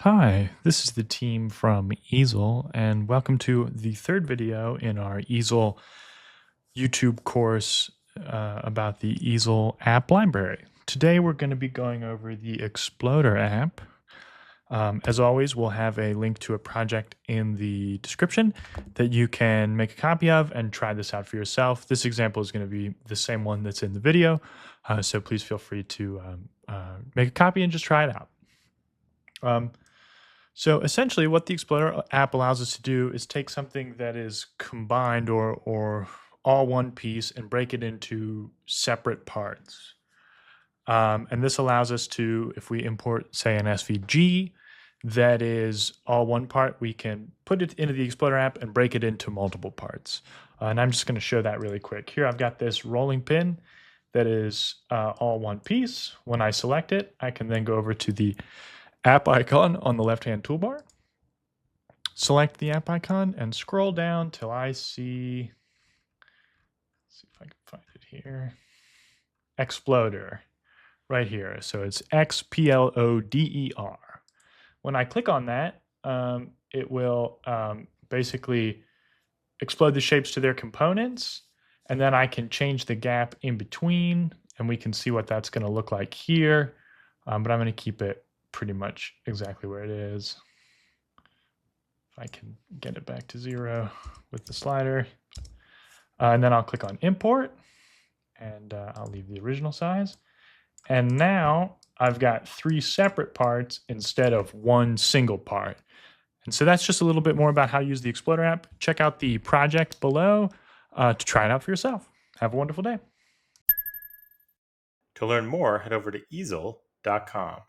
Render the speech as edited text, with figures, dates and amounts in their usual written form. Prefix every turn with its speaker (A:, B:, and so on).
A: Hi, this is the team from Easel, and welcome to the third video in our Easel YouTube course about the Easel app library. Today we're going to be going over the Xploder app. As always, we'll have a link to a project in the description that you can make a copy of and try this out for yourself. This example is going to be the same one that's in the video, so please feel free to make a copy and just try it out. So essentially what the Xploder app allows us to do is take something that is combined or all one piece and break it into separate parts. And this allows us to, if we import, say, an SVG that is all one part, we can put it into the Xploder app and break it into multiple parts. And I'm just going to show that really quick. Here I've got this rolling pin that is all one piece. When I select it, I can then go over to the app icon on the left-hand toolbar, select the app icon, and scroll down till I see, let's see if I can find it here, Xploder, right here. So it's Xploder. When I click on that, it will basically explode the shapes to their components, and then I can change the gap in between, and we can see what that's going to look like here, but I'm going to keep it pretty much exactly where it is. If I can get it back to 0 with the slider. And then I'll click on import, and I'll leave the original size. And now I've got 3 separate parts instead of one single part. And so that's just a little bit more about how to use the Xploder app. Check out the project below to try it out for yourself. Have a wonderful day.
B: To learn more, head over to easel.com.